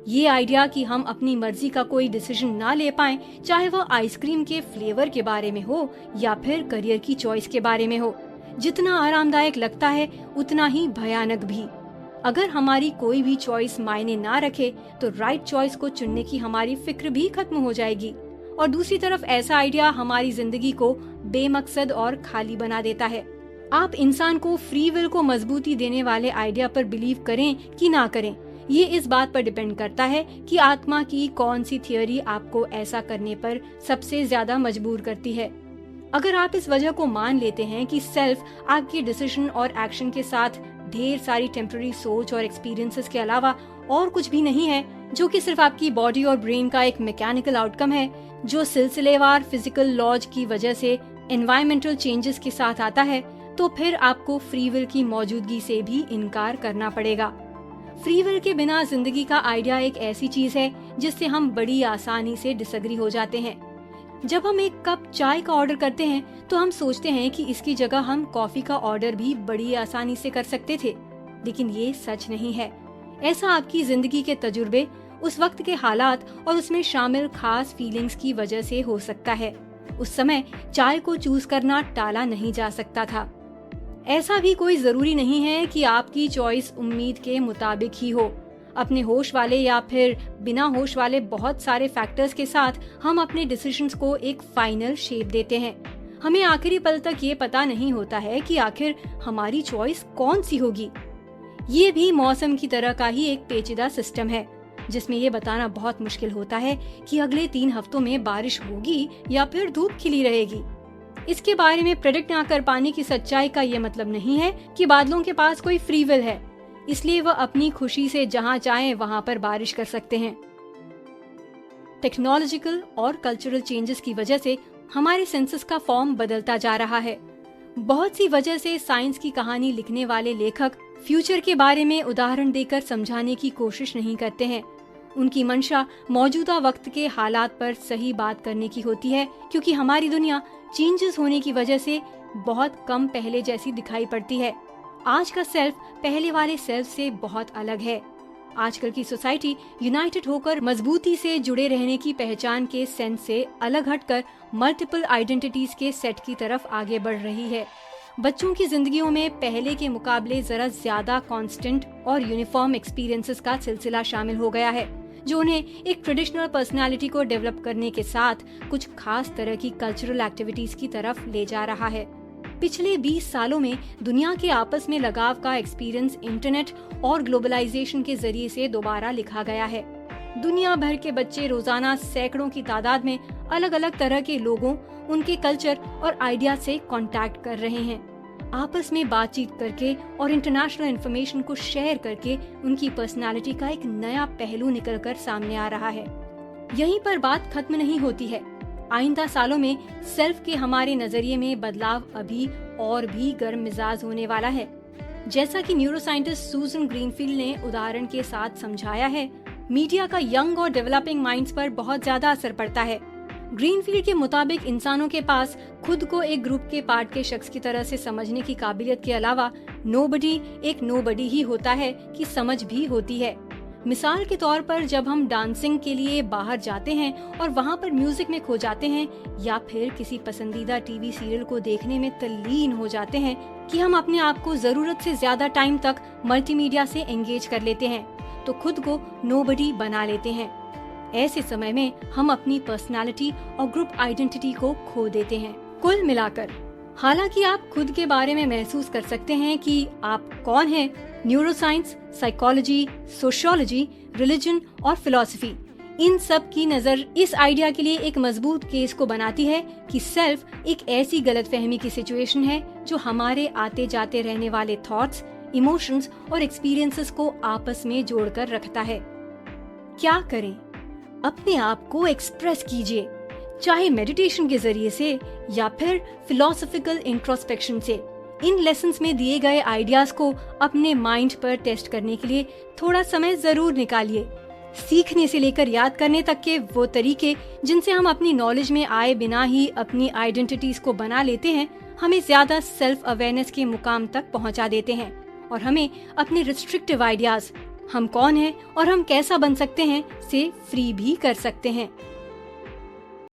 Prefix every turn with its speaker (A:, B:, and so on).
A: ये आइडिया कि हम अपनी मर्जी का कोई डिसीजन ना ले पाएं, चाहे वो आइसक्रीम के फ्लेवर के बारे में हो या फिर करियर की चॉइस के बारे में हो, जितना आरामदायक लगता है उतना ही भयानक भी। अगर हमारी कोई भी चॉइस मायने ना रखे तो राइट चॉइस को चुनने की हमारी फिक्र भी खत्म हो जाएगी। और दूसरी तरफ ऐसा आइडिया हमारी जिंदगी को बेमकसद और खाली बना देता है। आप इंसान को फ्री विल को मजबूती देने वाले आइडिया पर बिलीव करें कि ना करें, ये इस बात पर डिपेंड करता है कि आत्मा की कौन सी थियोरी आपको ऐसा करने पर सबसे ज्यादा मजबूर करती है। अगर आप इस वजह को मान लेते हैं कि सेल्फ आपके डिसीजन और एक्शन के साथ ढेर सारी टेम्पररी सोच और एक्सपीरियंसेस के अलावा और कुछ भी नहीं है, जो कि सिर्फ आपकी बॉडी और ब्रेन का एक मैकेनिकल आउटकम है जो सिलसिलेवार फिजिकल लॉज की वजह से एनवायरमेंटल चेंजेस के साथ आता है, तो फिर आपको फ्री विल की मौजूदगी से भी इनकार करना पड़ेगा। फ्री विल के बिना जिंदगी का आइडिया एक ऐसी चीज है जिससे हम बड़ी आसानी से डिसएग्री हो जाते हैं। जब हम एक कप चाय का ऑर्डर करते हैं तो हम सोचते हैं कि इसकी जगह हम कॉफी का ऑर्डर भी बड़ी आसानी से कर सकते थे, लेकिन ये सच नहीं है। ऐसा आपकी जिंदगी के तजुर्बे, उस वक्त के हालात और उसमें शामिल खास फीलिंग्स की वजह से हो सकता है। उस समय चाय को चूज करना टाला नहीं जा सकता था। ऐसा भी कोई जरूरी नहीं है कि आपकी चॉइस उम्मीद के मुताबिक ही हो। अपने होश वाले या फिर बिना होश वाले बहुत सारे फैक्टर्स के साथ हम अपने डिसीजंस को एक फाइनल शेप देते हैं। हमें आखिरी पल तक ये पता नहीं होता है कि आखिर हमारी चॉइस कौन सी होगी। ये भी मौसम की तरह का ही एक पेचीदा सिस्टम है, जिसमें ये बताना बहुत मुश्किल होता है कि अगले 3 हफ्तों में बारिश होगी या फिर धूप खिली रहेगी। इसके बारे में प्रेडिक्ट ना कर पाने की सच्चाई का ये मतलब नहीं है कि बादलों के पास कोई फ्री विल है, इसलिए वह अपनी खुशी से जहां चाहें वहां पर बारिश कर सकते हैं। टेक्नोलॉजिकल और कल्चरल चेंजेस की वजह से हमारे सेंसेस का फॉर्म बदलता जा रहा है। बहुत सी वजह से साइंस की कहानी लिखने वाले लेखक फ्यूचर के बारे में उदाहरण देकर समझाने की कोशिश नहीं करते हैं। उनकी मंशा मौजूदा वक्त के हालात पर सही बात करने की होती है, क्योंकि हमारी दुनिया चेंजेस होने की वजह से बहुत कम पहले जैसी दिखाई पड़ती है। आज का सेल्फ पहले वाले सेल्फ से बहुत अलग है। आजकल की सोसाइटी यूनाइटेड होकर मजबूती से जुड़े रहने की पहचान के सेंस से अलग हटकर मल्टीपल आइडेंटिटीज के सेट की तरफ आगे बढ़ रही है। बच्चों की जिंदगियों में पहले के मुकाबले जरा ज्यादा कांस्टेंट और यूनिफॉर्म एक्सपीरियंसेस का सिलसिला शामिल हो गया है, जो उन्हें एक ट्रेडिशनल पर्सनालिटी को डेवलप करने के साथ कुछ खास तरह की कल्चरल एक्टिविटीज की तरफ ले जा रहा है। पिछले 20 सालों में दुनिया के आपस में लगाव का एक्सपीरियंस इंटरनेट और ग्लोबलाइजेशन के जरिए से दोबारा लिखा गया है। दुनिया भर के बच्चे रोजाना सैकड़ों की तादाद में अलग अलग तरह के लोगों, उनके कल्चर और आइडिया से कांटेक्ट कर रहे हैं। आपस में बातचीत करके और इंटरनेशनल इंफॉर्मेशन को शेयर करके उनकी पर्सनालिटी का एक नया पहलू निकलकर सामने आ रहा है। यहीं पर बात खत्म नहीं होती है। आइंदा सालों में सेल्फ के हमारे नजरिए में बदलाव अभी और भी गर्म मिजाज होने वाला है। जैसा कि न्यूरोसाइंटिस्ट सूजन ग्रीनफील्ड ने उदाहरण के साथ समझाया है, मीडिया का यंग और डेवलपिंग माइंड्स पर बहुत ज्यादा असर पड़ता है। ग्रीनफील्ड के मुताबिक इंसानों के पास खुद को एक ग्रुप के पार्ट के शख्स की तरह से समझने की काबिलियत के अलावा नोबडी एक नोबडी ही होता है कि समझ भी होती है। मिसाल के तौर पर जब हम डांसिंग के लिए बाहर जाते हैं और वहाँ पर म्यूजिक में खो जाते हैं, या फिर किसी पसंदीदा टीवी सीरियल को देखने में तल्लीन हो जाते हैं कि हम अपने आप को जरूरत से ज्यादा टाइम तक मल्टीमीडिया से एंगेज कर लेते हैं, तो खुद को नोबडी बना लेते हैं। ऐसे समय में हम अपनी पर्सनालिटी और ग्रुप आइडेंटिटी को खो देते हैं। कुल मिलाकर हालांकि आप खुद के बारे में महसूस कर सकते हैं कि आप कौन हैं, न्यूरोसाइंस, साइकोलॉजी, सोशियोलॉजी, रिलीजन और फिलॉसफी, इन सब की नजर इस आइडिया के लिए एक मजबूत केस को बनाती है कि सेल्फ एक ऐसी गलतफहमी की सिचुएशन है जो हमारे आते जाते रहने वाले थॉट्स, इमोशंस और एक्सपीरियंसेस को आपस में जोड़कर रखता है। क्या करें? अपने आप को एक्सप्रेस कीजिए, चाहे मेडिटेशन के जरिए से या फिर फिलोसॉफिकल इंट्रोस्पेक्शन से। इन लेसन्स में दिए गए आइडियाज को अपने माइंड पर टेस्ट करने के लिए थोड़ा समय जरूर निकालिए। सीखने से लेकर याद करने तक के वो तरीके जिनसे हम अपनी नॉलेज में आए बिना ही अपनी आइडेंटिटीज को बना लेते हैं, हमें ज्यादा सेल्फ अवेयरनेस के मुकाम तक पहुंचा देते हैं और हमें अपने रिस्ट्रिक्टिव आइडियाज, हम कौन हैं और हम कैसा बन सकते हैं से फ्री भी कर सकते हैं।